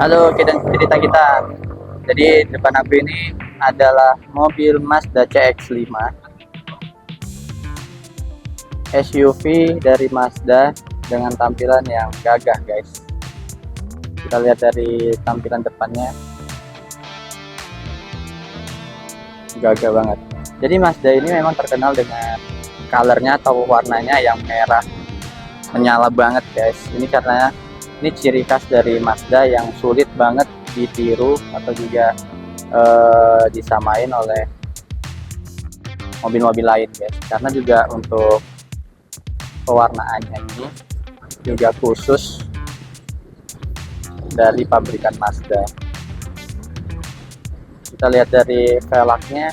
Halo, kita cerita kita. Jadi depan aku ini adalah mobil Mazda CX-5 SUV dari Mazda dengan tampilan yang gagah, guys. Kita lihat dari tampilan depannya, gagah banget. Jadi Mazda ini memang terkenal dengan colornya atau warnanya yang merah menyala banget, guys. Ini karena ini ciri khas dari Mazda yang sulit banget ditiru atau juga disamain oleh mobil-mobil lain, guys. Karena juga untuk pewarnaannya ini juga khusus dari pabrikan Mazda. Kita lihat dari velgnya,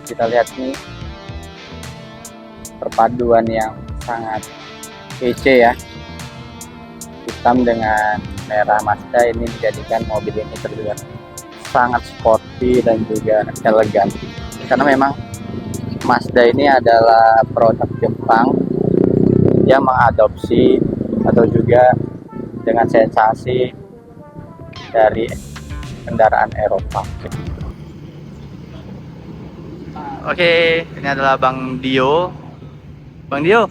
kita lihat nih perpaduan yang sangat kece ya, hitam dengan merah Mazda ini menjadikan mobil ini terlihat sangat sporty dan juga elegan, karena memang Mazda ini adalah produk Jepang yang mengadopsi atau juga dengan sensasi dari kendaraan Eropa. Oke, ini adalah Bang Dio. Bang Dio,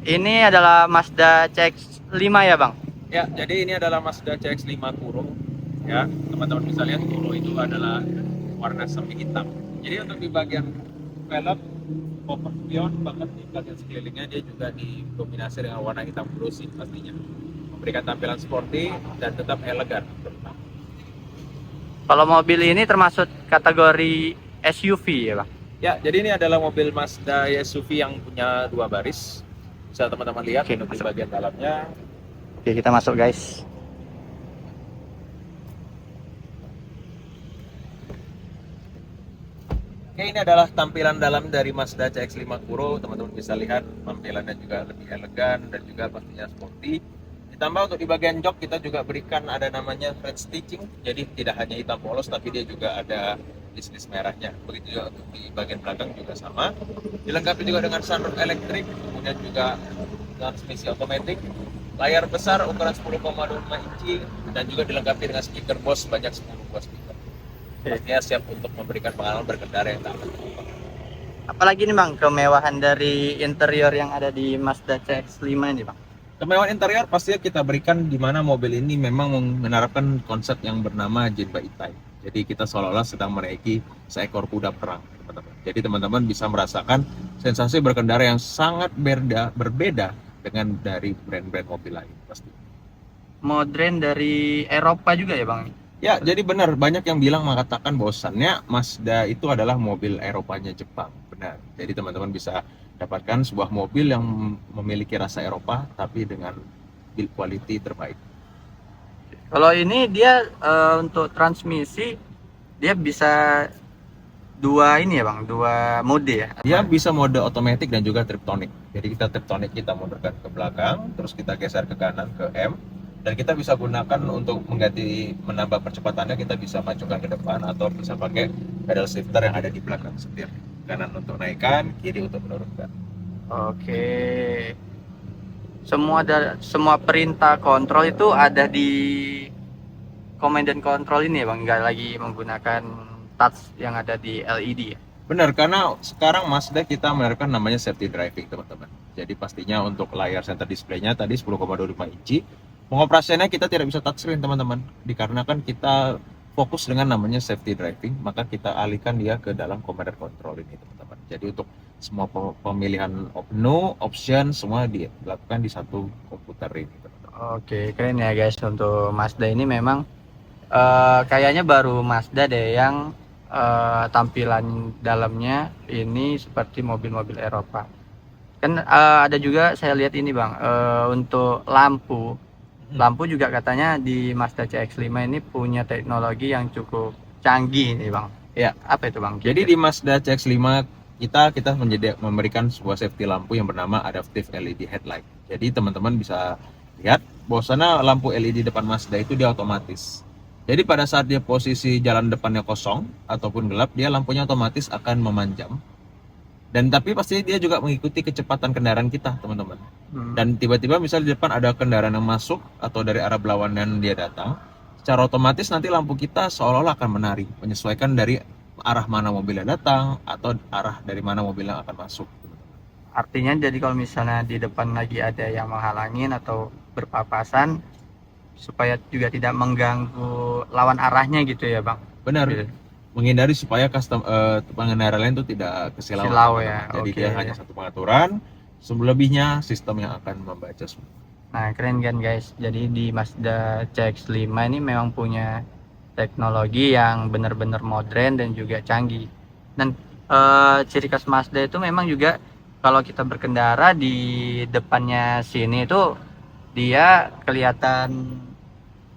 ini adalah Mazda CX-5 ya, Bang? Ya, jadi ini adalah Mazda CX-5 Kuro. Ya, teman-teman bisa lihat Kuro itu adalah warna semi hitam. Jadi untuk di bagian velg, cover spion, bahkan di bagian sekelilingnya dia juga didominasi dengan warna hitam glossy pastinya. Memberikan tampilan sporty dan tetap elegan. Kalau mobil ini termasuk kategori SUV ya, Bang? Ya, jadi ini adalah mobil Mazda SUV yang punya dua baris. Bisa teman-teman lihat Oke, untuk di masuk. bagian dalamnya. Oke, kita masuk, guys. Oke, ini adalah tampilan dalam dari Mazda CX-5 Kuro. Teman-teman bisa lihat tampilannya juga lebih elegan dan juga pastinya sporty. Ditambah untuk di bagian jok kita juga berikan ada namanya red stitching. Jadi tidak hanya hitam polos tapi dia juga ada list merahnya. Begitu juga untuk di bagian belakang juga sama. Dilengkapi juga dengan sunroof elektrik, kemudian juga transmisi otomatis. Layar besar ukuran 10,25 inci dan juga dilengkapi dengan speaker Bose sebanyak 10 buah speaker. Pastinya siap untuk memberikan pengalaman berkendara yang tak akan lupa. Apalagi nih, Bang, kemewahan dari interior yang ada di Mazda CX-5 ini, Bang? Kemewahan interior pastinya kita berikan di mana mobil ini memang menerapkan konsep yang bernama Jinba Itai. Jadi kita seolah-olah sedang menaiki seekor kuda perang, teman-teman. Jadi teman-teman bisa merasakan sensasi berkendara yang sangat berbeda dengan dari brand-brand mobil lain pasti. Modern dari Eropa juga ya, Bang? Ya, jadi benar, banyak yang bilang mengatakan bahwasannya Mazda itu adalah mobil Eropanya Jepang. Benar. Jadi teman-teman bisa dapatkan sebuah mobil yang memiliki rasa Eropa tapi dengan build quality terbaik. Kalau ini dia untuk transmisi dia bisa dua ini ya, Bang, dua mode ya? Dia bisa mode otomatis dan juga triptonic. Jadi kita triptonic kita mundurkan ke belakang, terus kita geser ke kanan ke M, dan kita bisa gunakan untuk mengganti menambah percepatannya, kita bisa majukan ke depan atau bisa pakai pedal shifter yang ada di belakang setir. Kanan untuk naikkan, kiri untuk menurunkan. Oke. Semua perintah kontrol itu ada di command and control ini ya, Bang, nggak lagi menggunakan touch yang ada di LED ya? Benar, karena sekarang Mazda kita menerapkan namanya safety driving, teman-teman. Jadi pastinya untuk layar center display-nya tadi 10,25 inci, pengoperasiannya kita tidak bisa touchscreen, teman-teman. Dikarenakan kita fokus dengan namanya safety driving, maka kita alihkan dia ke dalam command and control ini, teman-teman. Jadi untuk semua pemilihan menu, option, semua dilakukan di satu komputer ini, teman-teman. Oke, keren ya, guys. Untuk Mazda ini memang kayaknya baru Mazda deh yang tampilan dalamnya ini seperti mobil-mobil Eropa. Kan ada juga saya lihat ini, Bang, untuk lampu juga katanya di Mazda CX-5 ini punya teknologi yang cukup canggih nih, Bang. Ya, apa itu, Bang? Jadi di Mazda CX-5 kita memberikan sebuah safety lampu yang bernama adaptive LED headlight. Jadi teman-teman bisa lihat bahwasanya lampu LED depan Mazda itu dia otomatis. Jadi pada saat dia posisi jalan depannya kosong ataupun gelap, dia lampunya otomatis akan memanjam. Dan tapi pasti dia juga mengikuti kecepatan kendaraan kita, teman-teman. Hmm. Dan tiba-tiba misal di depan ada kendaraan yang masuk atau dari arah berlawanan dia datang, secara otomatis nanti lampu kita seolah-olah akan menari, menyesuaikan dari arah mana mobil yang datang atau arah dari mana mobil yang akan masuk. Artinya jadi kalau misalnya di depan lagi ada yang menghalangin atau berpapasan, supaya juga tidak mengganggu lawan arahnya gitu ya Bang? Benar. Gitu. Menghindari supaya pengendara lain itu tidak kesilau. Silau ya, Jadi oke. dia hanya satu pengaturan, selebihnya sistem yang akan membaca semua. Nah keren kan guys, jadi di Mazda CX-5 ini memang punya teknologi yang benar-benar modern dan juga canggih. Dan ciri khas Mazda itu memang juga kalau kita berkendara di depannya sini itu dia kelihatan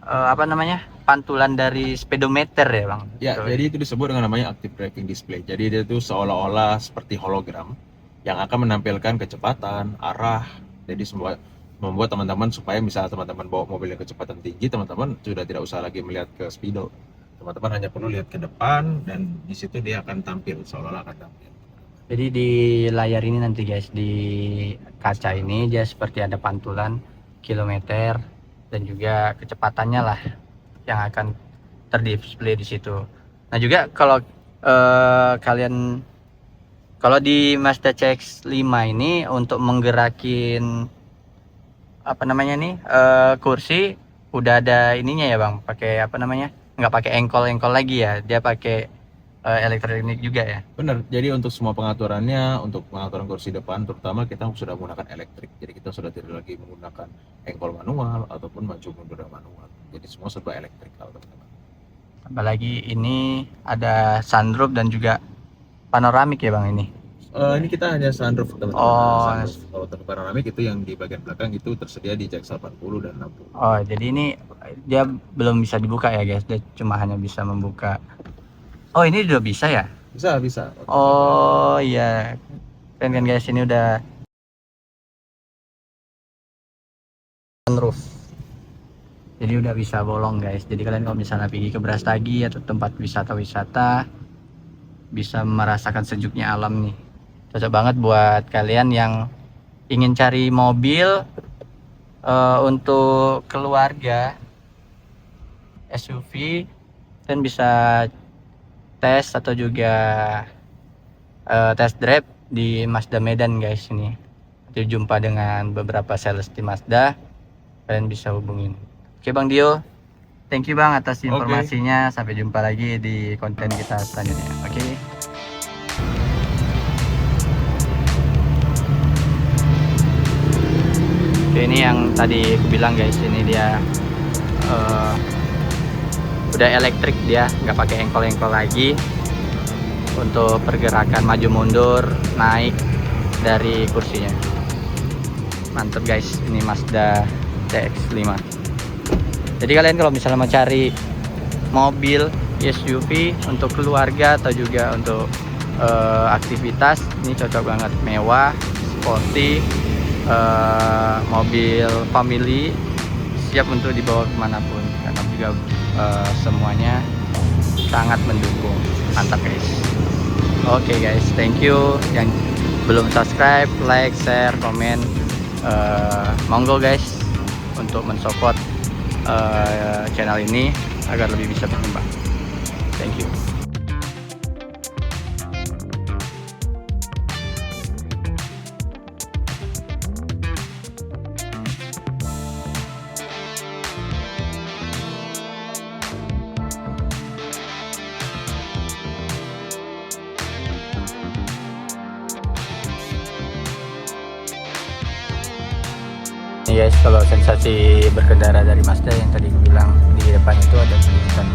apa namanya, pantulan dari speedometer ya Bang. Ya, Betul. jadi itu disebut dengan namanya active driving display. Jadi dia itu seolah-olah seperti hologram yang akan menampilkan kecepatan, arah. Jadi semua membuat teman-teman supaya misalnya teman-teman bawa mobil yang kecepatan tinggi, teman-teman sudah tidak usah lagi melihat ke speedo. Teman-teman hanya perlu lihat ke depan dan di situ dia akan tampil, seolah-olah akan tampil. Jadi di layar ini nanti guys, di kaca ini dia seperti ada pantulan kilometer dan juga kecepatannya lah yang akan terdisplay di situ. Nah juga kalau kalian kalau di Mazda CX-5 ini untuk menggerakin apa namanya nih kursi udah ada ininya ya Bang, pakai apa namanya, nggak pakai engkol-engkol lagi ya, dia pakai elektronik juga ya. Benar, jadi untuk semua pengaturannya, untuk pengaturan kursi depan terutama kita sudah menggunakan elektrik. Jadi kita sudah tidak lagi menggunakan engkol manual ataupun maju mundur manual. Jadi semua serba elektrikal, teman-teman. Apalagi ini ada sunroof dan juga panoramik ya Bang ini. Ini kita hanya sunroof, teman-teman. Oh, Sunroof. Kalau untuk panoramik itu yang di bagian belakang itu tersedia di CX 80 dan 60. oh jadi ini dia belum bisa dibuka ya guys, dia cuma hanya bisa membuka. Oh ini udah bisa ya? Bisa. Oh iya, keren kan guys, ini udah sunroof. Jadi udah bisa bolong guys. Jadi kalian kalau misalnya pergi ke Brastagi atau tempat wisata-wisata bisa merasakan sejuknya alam nih. Cocok banget buat kalian yang ingin cari mobil untuk keluarga SUV, dan bisa tes atau juga test drive di Mazda Medan guys ini. Nanti jumpa dengan beberapa sales di Mazda, kalian bisa hubungin. Oke Bang Dio, thank you Bang atas informasinya. Sampai jumpa lagi di konten kita selanjutnya. Oke. Oke, ini yang tadi aku bilang guys, ini dia udah elektrik, dia nggak pakai engkol-engkol lagi untuk pergerakan maju mundur naik dari kursinya. Mantep guys, ini Mazda CX-5. Jadi kalian kalau misalnya mau cari mobil SUV untuk keluarga atau juga untuk aktivitas, ini cocok banget, mewah, sporty, mobil family, siap untuk dibawa kemanapun karena juga semuanya sangat mendukung. Mantap guys. Oke guys, thank you. Yang belum subscribe, like, share, komen, monggo guys untuk mensupport channel ini agar lebih bisa berkembang. Thank you. Ini guys, kalau sensasi berkendara dari Mazda yang tadi aku bilang, di depan itu ada tulisan